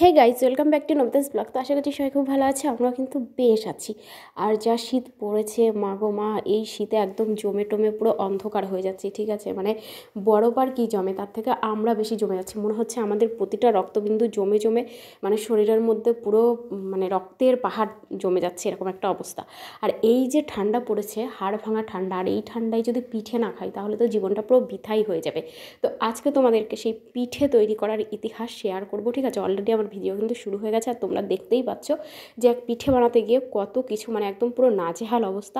Hey guys, welcome back to Nabadas blog. তো আশা করছি সবাই খুব ভালো আছে, আমরা কিন্তু বেশ আছি। আর যা শীত পড়েছে মা গো মা, এই শীতে একদম জমে টমে পুরো অন্ধকার হয়ে যাচ্ছে, ঠিক আছে। মানে বরফ আর কি জমে, তার থেকে আমরা বেশি জমে যাচ্ছি। মনে হচ্ছে আমাদের প্রতিটা রক্তবিন্দু জমে জমে মানে শরীরের মধ্যে পুরো মানে রক্তের পাহাড় জমে যাচ্ছে, এরকম একটা অবস্থা। আর এই যে ঠান্ডা পড়েছে, হাড় ভাঙা ঠান্ডা, আর এই ঠান্ডায় যদি পিঠে না খাই তাহলে তো জীবনটা পুরো বৃথাই হয়ে যাবে। তো আজকে তোমাদেরকে সেই পিঠে তৈরি করার ইতিহাস শেয়ার করবো, ঠিক আছে। অলরেডি আমার ভিডিও কিন্তু শুরু হয়ে গেছে, আর তোমরা দেখতেই পাচ্ছ যে এক পিঠে বানাতে গিয়ে কত কিছু, মানে একদম পুরো নাজেহাল অবস্থা।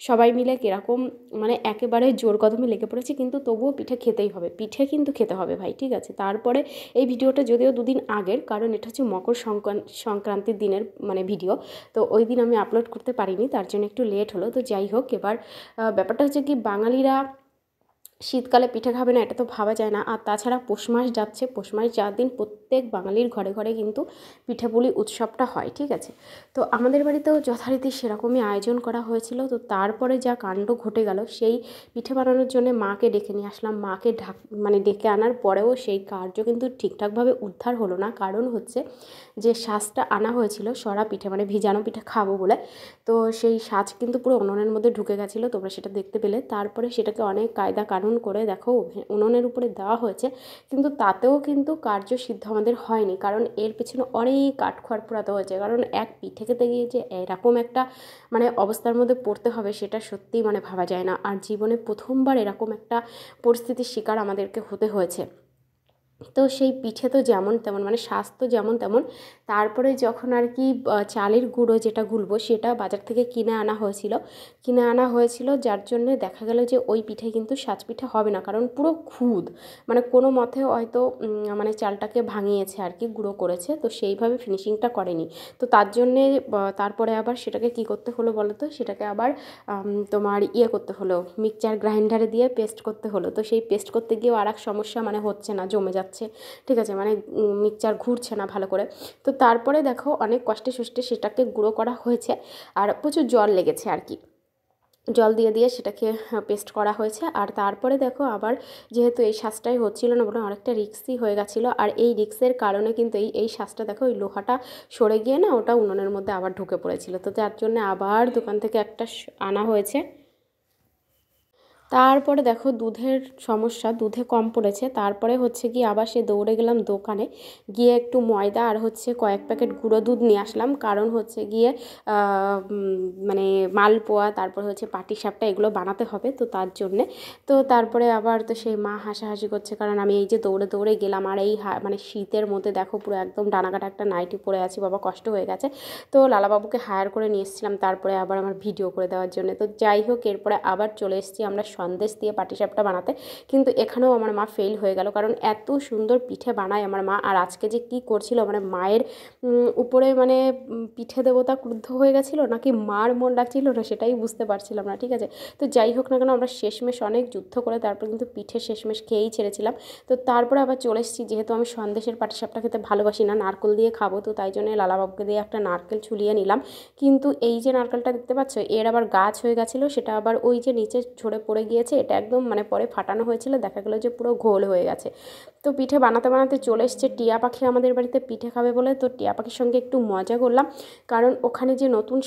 সবাই মিলে কীরকম মানে একেবারে জোর কদমে লেগে পড়েছে, কিন্তু তবুও পিঠে খেতেই হবে, পিঠে কিন্তু খেতে হবে ভাই, ঠিক আছে। তারপরে এই ভিডিওটা যদিও দুদিন আগের, কারণ এটা হচ্ছে মকর সংক্রান্তির দিনের মানে ভিডিও, তো ওই দিন আমি আপলোড করতে পারিনি, তার জন্য একটু লেট হলো। তো যাই হোক, এবার ব্যাপারটা হচ্ছে কি, বাঙালিরা শীতকালে পিঠে খাবে না এটা তো ভাবা যায় না। আর তাছাড়া পৌষ মাস যাচ্ছে, পৌষ মাস যাওয়ার দিন প্রত্যেক বাঙালির ঘরে ঘরে কিন্তু পিঠেপুলি উৎসবটা হয়, ঠিক আছে। তো আমাদের বাড়িতেও যথারীতি সেরকমই আয়োজন করা হয়েছিল। তো তারপরে যা কাণ্ড ঘটে গেল, সেই পিঠে বানানোর জন্য মাকে ডেকে নিয়ে আসলাম। মাকে মানে ডেকে আনার পরেও সেই কার্য কিন্তু ঠিকঠাকভাবে উদ্ধার হলো না। কারণ হচ্ছে যে সাজটা আনা হয়েছিল সরা পিঠে, মানে ভিজানো পিঠে খাবো বলে, তো সেই সাজ কিন্তু পুরো উনুনের মধ্যে ঢুকে গেছিলো, তোমরা সেটা দেখতে পেলে। তারপরে সেটাকে অনেক কায়দা কানুন করে দেখো উনুনের উপরে দেওয়া হয়েছে, কিন্তু তাতেও কিন্তু কার্য সিদ্ধ আমাদের হয়নি। কারণ এর পেছনে অনেক কাঠখড় পোড়াতে হয়েছে, কারণ এক পিঠে খেতে গিয়ে যে এরকম একটা মানে অবস্থার মধ্যে পড়তে হবে সেটা সত্যিই মানে ভাবা যায় না। আর জীবনে প্রথমবার এরকম একটা পরিস্থিতির শিকার আমাদেরকে হতে হয়েছে। তো সেই পিঠে তো যেমন তেমন, মানে স্বাস্থ্য যেমন তেমন। তারপরে যখন আর কি চালের গুঁড়ো যেটা গুলবো সেটা বাজার থেকে কিনে আনা হয়েছিল, যার জন্যে দেখা গেল যে ওই পিঠে কিন্তু সাজ পিঠে হবে না, কারণ পুরো খুদ, মানে কোনো মতে হয়তো মানে চালটাকে ভাঙিয়েছে আর কি, গুঁড়ো করেছে, তো সেইভাবে ফিনিশিংটা করেনি। তো তার জন্যে তারপরে আবার সেটাকে কি করতে হলো বলো তো, সেটাকে আবার তোমার করতে হলো, মিক্সচার গ্রাইন্ডারে দিয়ে পেস্ট করতে হলো। তো সেই পেস্ট করতে গিয়েও আর এক সমস্যা, মানে হচ্ছে না, জমে যাচ্ছে, ঠিক আছে, মানে মিক্সচার ঘুরছে না ভালো করে। তো তারপরে দেখো অনেক কষ্টে সষ্টে সেটাকে গুঁড়ো করা হয়েছে, আর প্রচুর জল লেগেছে আর কি, জল দিয়ে দিয়ে সেটাকে পেস্ট করা হয়েছে। আর তারপরে দেখো আবার যেহেতু এই সাজটাই হচ্ছিল না বলে অনেকটা রিক্সই হয়ে গেছিলো, আর এই রিক্সের কারণে কিন্তু এই সাজটা দেখো ওই লোহাটা সরে গিয়ে না ওটা উনুনের মধ্যে আবার ঢুকে পড়েছিল। তো যার জন্য আবার দোকান থেকে একটা আনা হয়েছে। তারপরে দেখো দুধের সমস্যা, দুধে কম পড়েছে। তারপরে হচ্ছে কি আবার সে দৌড়ে গেলাম দোকানে, গিয়ে একটু ময়দা আর হচ্ছে কয়েক প্যাকেট গুঁড়ো দুধ নিয়ে আসলাম। কারণ হচ্ছে গিয়ে মানে মালপোয়া, তারপরে হচ্ছে পাটিসাপটা এগুলো বানাতে হবে, তো তার জন্যে। তো তারপরে আবার তো সেই মা হাসাহাসি করছে, কারণ আমি এই যে দৌড়ে দৌড়ে গেলাম, আর এই মানে শীতের মধ্যে দেখো পুরো একদম ডানাকাটা একটা নাইটি পরে আছি, বাবা কষ্ট হয়ে গেছে। তো লালাবাবুকে হায়ার করে নিয়ে এসেছিলাম তারপরে আবার আমার ভিডিও করে দেওয়ার জন্য। তো যাই হোক, এরপরে আবার চলে এসেছি আমরা সন্দেশ দিয়ে পাটিসাপটা বানাতে, কিন্তু এখানেও আমার মা ফেল হয়ে গেল, কারণ এত সুন্দর পিঠে বানায় আমার মা। আর আজকে যে কি করছিল, মানে মায়ের উপরে মানে পিঠে দেবতা ক্রুদ্ধ হয়ে গেছিলো নাকি মার মন ডাকছিল না, সেটাই বুঝতে পারছিলাম না, ঠিক আছে। তো যাই হোক না কেন, আমরা শেষমেশ অনেক যুদ্ধ করে তারপর কিন্তু পিঠে শেষমেশ খেয়েই ছেড়েছিলাম। তো তারপরে আবার চলে এসেছি, যেহেতু আমি সন্দেশের পাটিসাপটা খেতে ভালোবাসি না, নারকেল দিয়ে খাবো, তো তাই জন্য লালাবাবুকে দিয়ে একটা নারকেল ছুলিয়ে নিলাম। কিন্তু এই যে নারকেলটা দেখতে পাচ্ছ, এর আবার গাছ হয়ে গেছিলো, সেটা আবার ওই যে নিচে ঝরে পড়ে গিয়েছে। এটা একদম মানে পরে ফাটানো হয়েছিল, দেখা গেলো যে পুরো ঘোল হয়ে গেছে। তো পিঠে বানাতে বানাতে চলে এসছে টিয়া পাখি আমাদের বাড়িতে পিঠে খাবে বলে। তো টিয়া পাখির সঙ্গে একটু মজা করলাম, কারণ ওখানে যে নতুন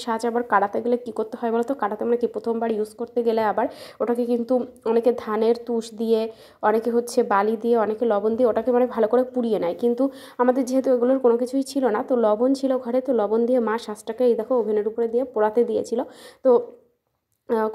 সাজ আবার কাটাতে গেলে কী করতে হয় বলো তো, কাটাতে মানে কি প্রথমবার ইউজ করতে গেলে আবার ওটাকে কিন্তু অনেকে ধানের তুষ দিয়ে, অনেকে হচ্ছে বালি দিয়ে, অনেকে লবণ দিয়ে ওটাকে মানে ভালো করে পুড়িয়ে নেয়। কিন্তু আমাদের যেহেতু এগুলোর কোনো কিছুই ছিল না, তো লবণ ছিল ঘরে, তো লবণ দিয়ে মা সাজটাকে এই দেখো ওভেনের উপরে দিয়ে পোড়াতে দিয়েছিল। তো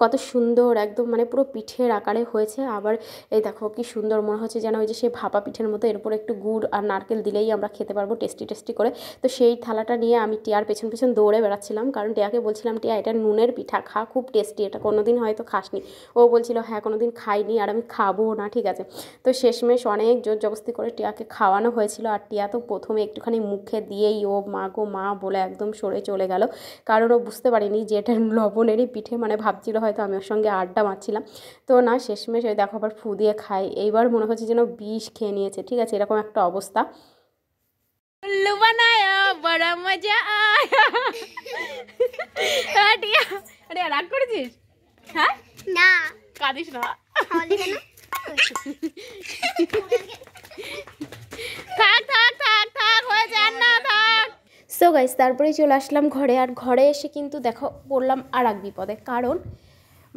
কত সুন্দর একদম মানে পুরো পিঠের আকারে হয়েছে। আবার এই দেখো কি সুন্দর, মনে হচ্ছে যেন ওই যে সেই ভাপা পিঠের মতো, এরপর একটু গুড় আর নারকেল দিলেই আমরা খেতে পারবো টেস্টি করে। তো সেই থালাটা নিয়ে আমি টিয়ার পেছন পেছন দৌড়ে বেড়াচ্ছিলাম, কারণ টিয়াকে বলছিলাম, টিয়া এটা নুনের পিঠা, খা, খুব টেস্টি, এটা কোনোদিন হয়তো খাসনি। ও বলছিল হ্যাঁ কোনোদিন খাইনি, আর আমি খাবো না, ঠিক আছে। তো শেষমেশ অনেক জোর জবস্তি করে টিয়াকে খাওয়ানো হয়েছিল। আর টিয়া তো প্রথমে একটুখানি মুখে দিয়েই ও মা গো মা বলে একদম সরে চলে গেল, কারণ ও বুঝতে পারিনি যে এটা লবণেরই পিঠে, মানে ভাবছিল হয়তো আমি ওর সঙ্গে আড্ডা মারছিলাম। তো না, শেষমেশ ওই দেখো আবার ফু দিয়ে খাই, এইবার মনে হচ্ছে যেন বিষ খেয়ে নিয়েছে, ঠিক আছে, এরকম একটা অবস্থা। উল্লু বানায়া বড় মজা আয়া। টিয়া, আরে রাগ করেছিস? হ্যাঁ না, কাঁদিস না, থাক থাক থাক থাক, হয়ে গাইস তারপরে চলে আসলাম ঘরে। আর ঘরে এসে কিন্তু দেখো পড়লাম আর এক বিপদে, কারণ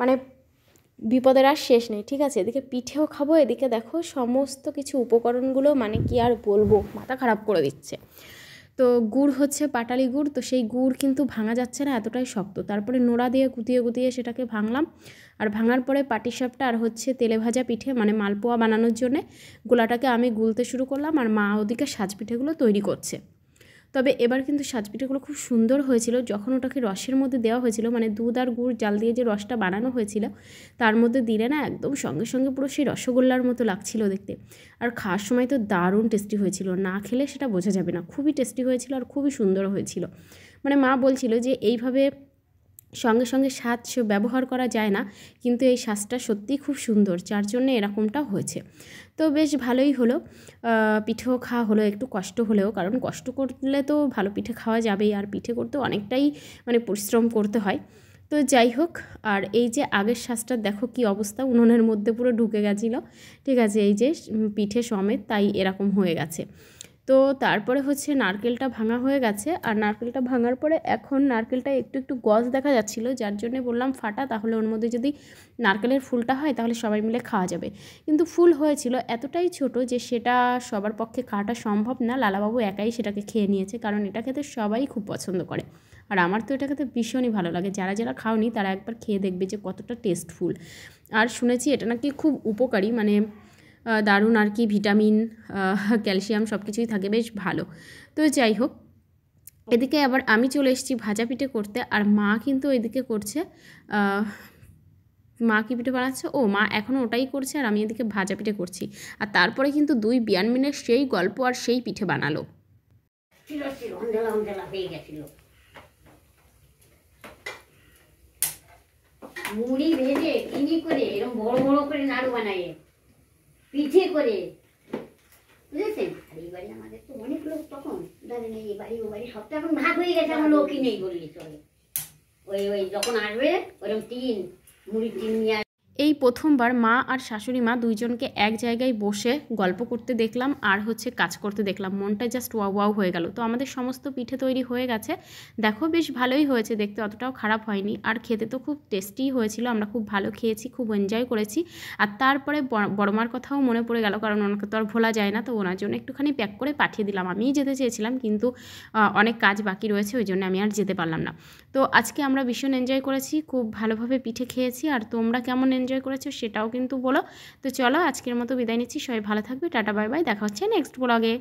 মানে বিপদের আর শেষ নেই, ঠিক আছে। এদিকে পিঠেও খাবো, এদিকে দেখো সমস্ত কিছু উপকরণগুলো মানে কি আর বলবো, মাথা খারাপ করে দিচ্ছে। তো গুড় হচ্ছে পাটালি গুড়, তো সেই গুড় কিন্তু ভাঙা যাচ্ছে না, এতটাই শক্ত। তারপরে নোড়া দিয়ে গুতিয়ে গুতিয়ে সেটাকে ভাঙলাম। আর ভাঙার পরে পাটিসাপটা আর হচ্ছে তেলে ভাজা পিঠে মানে মালপোয়া বানানোর জন্যে গোলাটাকে আমি গুলতে শুরু করলাম, আর মা ওদিকে সাজ পিঠেগুলো তৈরি করছে। তবে এবার কিন্তু সাজপিঠেগুলো খুব সুন্দর হয়েছিল। যখন ওটাকে রসের মধ্যে দেওয়া হয়েছিল, মানে দুধ আর গুড় জাল দিয়ে যে রসটা বানানো হয়েছিল তার মধ্যে দিলে না একদম সঙ্গে সঙ্গে পুরো সেই রসগোল্লার মতো লাগছিল দেখতে। আর খাওয়ার সময় তো দারুণ টেস্টি হয়েছিল, না খেলে সেটা বোঝা যাবে না, খুবই টেস্টি হয়েছিল আর খুবই সুন্দর হয়েছিল। মানে মা বলছিল যে এইভাবে সঙ্গে সঙ্গে স্বাদ ব্যবহার করা যায় না, কিন্তু এই স্বাদটা সত্যিই খুব সুন্দর, যার জন্য এরকমটা হয়েছে। তো বেশ ভালোই হলো, পিঠেও খাওয়া হলো, একটু কষ্ট হলেও, কারণ কষ্ট করলে তো ভালো পিঠে খাওয়া যাবেই, আর পিঠে করতে অনেকটাই মানে পরিশ্রম করতে হয়। তো যাই হোক, আর এই যে আগের শ্বাসটা দেখো কি অবস্থা, উনুনের মধ্যে পুরো ঢুকে গেছিলো, ঠিক আছে, এই যে পিঠে সমেত, তাই এরকম হয়ে গেছে। তো তারপরে হচ্ছে নারকেলটা ভাঙা হয়ে গেছে, আর নারকেলটা ভাঙার পরে এখন নারকেলটা একটু একটু গজ দেখা যাচ্ছিলো, যার জন্য বললাম ফাটা, তাহলে ওর মধ্যে যদি নারকেলের ফুলটা হয় তাহলে সবাই মিলে খাওয়া যাবে। কিন্তু ফুল হয়েছিল এতটাই ছোট যে সেটা সবার পক্ষে খাওয়াটা সম্ভব না, লালাবাবু একাই সেটাকে খেয়ে নিয়েছে, কারণ এটা খেতে সবাই খুব পছন্দ করে। আর আমার তো এটা খেতে ভীষণই ভালো লাগে, যারা যারা খাওনি তারা একবার খেয়ে দেখবে যে কতটা টেস্টফুল। আর শুনেছি এটা নাকি খুব উপকারী, মানে দারুণ আর কি, ভিটামিন ক্যালসিয়াম সব কিছুই থাকে, বেশ ভালো। তো যাই হোক, এদিকে আবার আমি চলে এসেছি ভাজা পিঠে করতে, আর মা কিন্তু এদিকে করছে, মা কী পিঠে বানাচ্ছে, ও মা এখনও ওটাই করছে, আর আমি এদিকে ভাজা পিঠে করছি। আর তারপরে কিন্তু দুই বিয়ান মিলে সেই গল্প আর সেই পিঠে বানালো। মুড়ি ভেজে চিনি করে এরকম বড় বড় করে নাড়ু বানায় পিঠে করে, বুঝেছেন। আর এই বাড়ি আমাদের তো অনেক লোক, তখন ধরেন এই বাড়ি ও বাড়ি সব তো এখন ভাগ হয়ে গেছে, আমার লোকই নেই বললি চলে। ওই ওই যখন আসবে ওরকম মুড়ি টিন নিয়ে এই প্রথমবার মা আর শাশুড়ি মা দুইজনকে এক জায়গায় বসে গল্প করতে দেখলাম, আর হচ্ছে কাজ করতে দেখলাম, মনটা জাস্ট ওয়াও ওয়াও হয়ে গেল। তো আমাদের সমস্ত পিঠে তৈরি হয়ে গেছে, দেখো বেশ ভালোই হয়েছে দেখতে, অতটাও খারাপ হয়নি, আর খেতে তো খুব টেস্টি হয়েছিল, আমরা খুব ভালো খেয়েছি, খুব এনজয় করেছি। আর তারপরে বড়মার কথাও মনে পড়ে গেল, কারণ ওনাকে তো আর ভোলা যায় না, তো ওনার জন্য একটুখানি প্যাক করে পাঠিয়ে দিলাম। আমিই যেতে চেয়েছিলাম, কিন্তু অনেক কাজ বাকি রয়েছে, ওই জন্য আমি আর যেতে পারলাম না। তো আজকে আমরা ভীষণ এনজয় করেছি, খুব ভালোভাবে পিঠে খেয়েছি, আর তোমরা কেমন এনজয় করেছো সেটাও কিন্তু বলো। তো চলো আজকের মতো বিদায় নিচ্ছি, সবাই ভালো থাকবে, টাটা বাই বাই, দেখা হচ্ছে নেক্সট ব্লগে।